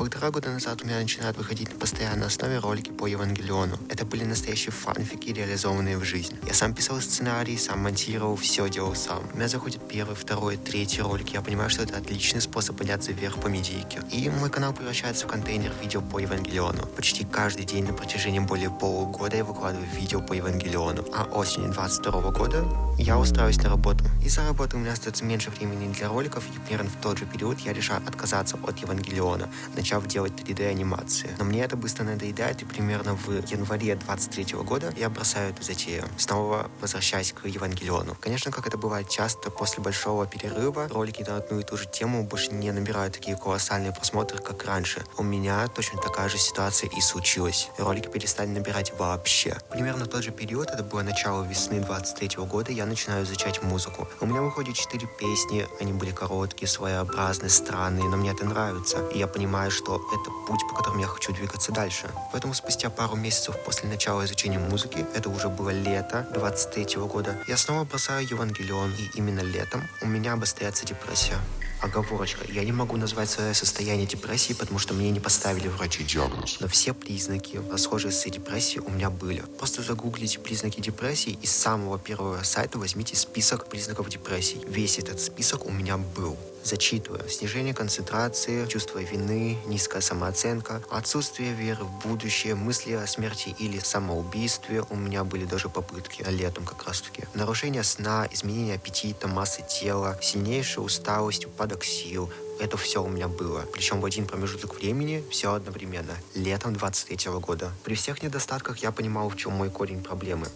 1,5 года назад у меня начинают выходить на постоянной основе ролики по Евангелиону. Это были настоящие фанфики, реализованные в жизнь. Я сам писал сценарий, сам монтировал, все делал сам. У меня заходит первый, второй, третий ролик. Я понимаю, что это отличный способ подняться вверх по медийке. И мой канал превращается в контейнер видео по Евангелиону. Почти каждый день на протяжении более полугода я выкладываю видео по Евангелиону. А осенью 22 года я устраиваюсь на работу. Из-за работы у меня остается меньше времени для роликов, и примерно в тот же период я решаю отказаться от Евангелиона, начав делать 3D-анимации. Но мне это быстро надоедает, и примерно в январе 23 года я бросаю эту затею, снова возвращаясь к Евангелиону. Конечно, как это бывает часто, после большого перерыва ролики на одну и ту же тему больше не набирают такие колоссальные просмотры, как раньше. У меня точно такая же ситуация и случилась. Ролики перестали набирать вообще. Примерно в тот же период, это было начало весны 23 года, я начинаю изучать музыку. У меня выходит 4 песни, они были короткие, своеобразные, странные, но мне это нравится. И я понимаю, что это путь, по которому я хочу двигаться дальше. Поэтому спустя пару месяцев после начала изучения музыки, это уже было лето 23 года, я снова бросаю Евангелион, и именно летом у меня обостряется депрессия. Оговорочка. Я не могу назвать свое состояние депрессии, потому что мне не поставили врачи диагноз. Но все признаки, схожие с депрессией, у меня были. Просто загуглите признаки депрессии и с самого первого сайта возьмите список признаков депрессии. Весь этот список у меня был. Зачитываю. Снижение концентрации, чувство вины, низкая самооценка, отсутствие веры в будущее, мысли о смерти или самоубийстве. У меня были даже попытки летом как раз таки. Нарушение сна, изменение аппетита, массы тела, сильнейшая усталость, упадок сил. Это все у меня было. Причем в один промежуток времени, все одновременно. Летом 23 года. При всех недостатках я понимал, в чем мой корень проблемы.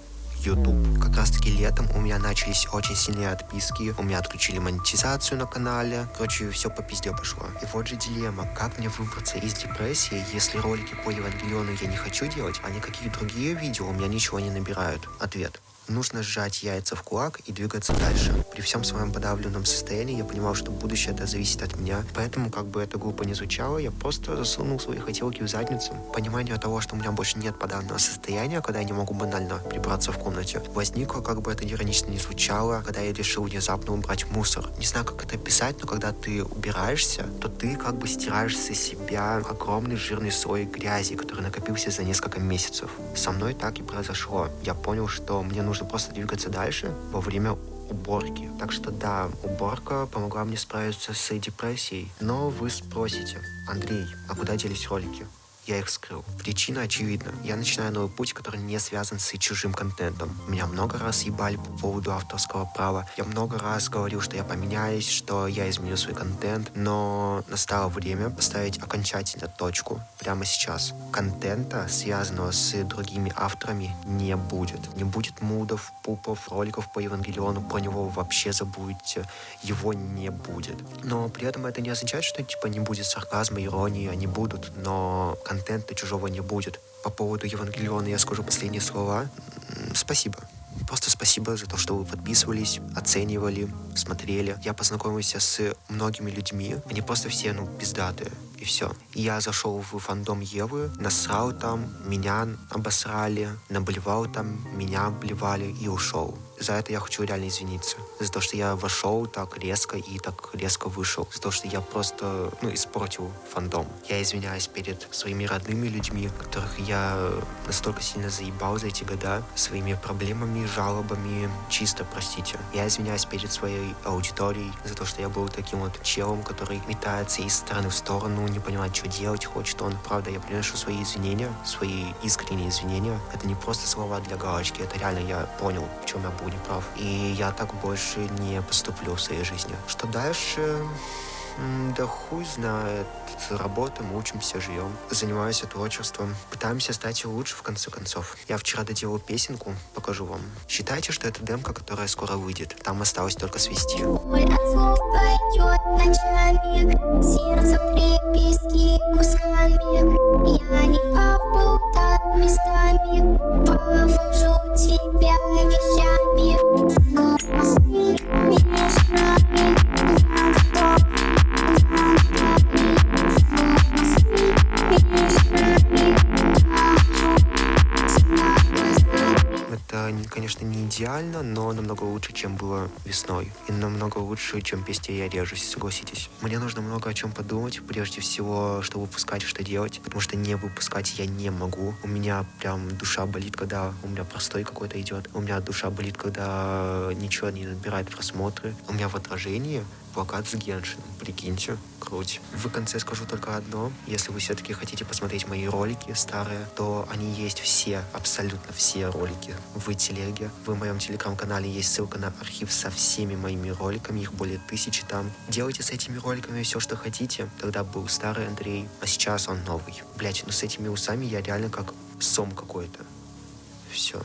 YouTube. Как раз таки летом у меня начались очень сильные отписки, у меня отключили монетизацию на канале, короче, все по пизде пошло. И вот же дилемма, как мне выбраться из депрессии, если ролики по Евангелиону я не хочу делать, а никакие другие видео у меня ничего не набирают? Ответ. Нужно сжать яйца в кулак и двигаться дальше. При всем своем подавленном состоянии я понимал, что будущее это зависит от меня. Поэтому, как бы это глупо не звучало, я просто засунул свои хотелки в задницу. Понимание того, что у меня больше нет подавленного состояния, когда я не могу банально прибраться в комнате, возникло, как бы это иронично не звучало, когда я решил внезапно убрать мусор. Не знаю, как это описать, но когда ты убираешься, то ты как бы стираешь со себя огромный жирный слой грязи, который накопился за несколько месяцев. Со мной так и произошло. Я понял, что мне нужно просто двигаться дальше во время уборки. Так что да, уборка помогла мне справиться с депрессией. Но вы спросите: Андрей, а куда делись ролики? Я их скрыл. Причина очевидна. Я начинаю новый путь, который не связан с чужим контентом. Меня много раз ебали по поводу авторского права. Я много раз говорил, что я поменяюсь, что я изменю свой контент. Но настало время поставить окончательно точку прямо сейчас. Контента, связанного с другими авторами, не будет. Не будет мудов, пупов, роликов по Евангелиону. Про него вообще забудьте. Его не будет. Но при этом это не означает, что не будет сарказма, иронии. Они будут, но контента чужого не будет. По поводу Евангелиона я скажу последние слова. Спасибо. Просто спасибо за то, что вы подписывались, оценивали, смотрели. Я познакомился с многими людьми. Они просто все, пиздатые. И все. Я зашел в фандом Евы, насрал там, меня обосрали, наблевал там, меня обливали и ушел. За это я хочу реально извиниться. За то, что я вошел так резко и так резко вышел. За то, что я просто, испортил фандом. Я извиняюсь перед своими родными людьми, которых я настолько сильно заебал за эти года своими проблемами, жалобами. Чисто простите. Я извиняюсь перед своей аудиторией за то, что я был таким вот челом, который метается из стороны в сторону, не понимает, что делать хочет он. Правда, я приношу свои извинения, свои искренние извинения. Это не просто слова для галочки. Это реально я понял, в чем я был неправ. И я так больше не поступлю в своей жизни. Что дальше? Да хуй знает. Работаем, учимся, живем. Занимаюсь творчеством. Пытаемся стать лучше, в конце концов. Я вчера доделал песенку, покажу вам. Считайте, что это демка, которая скоро выйдет. Там осталось только свести. Сердце приписки кусками. Я не попутан местами. Повожу тебя вещами. конечно, не идеально, но намного лучше, чем было весной. И намного лучше, чем песня «Я режусь», согласитесь. Мне нужно много о чем подумать, прежде всего, что выпускать, что делать, потому что не выпускать я не могу. У меня прям душа болит, когда у меня простой какой-то идет. У меня душа болит, когда ничего не набирает просмотры. У меня в отражении плакат с Геншином, прикиньте, круть. В конце скажу только одно. Если вы все-таки хотите посмотреть мои ролики старые, то они есть все, абсолютно все ролики в телеге. В моем телеграм-канале есть ссылка на архив со всеми моими роликами, их более 1000 там. Делайте с этими роликами все, что хотите. Тогда был старый Андрей, а сейчас он новый. Блять, ну с этими усами я реально как сом какой-то. Все.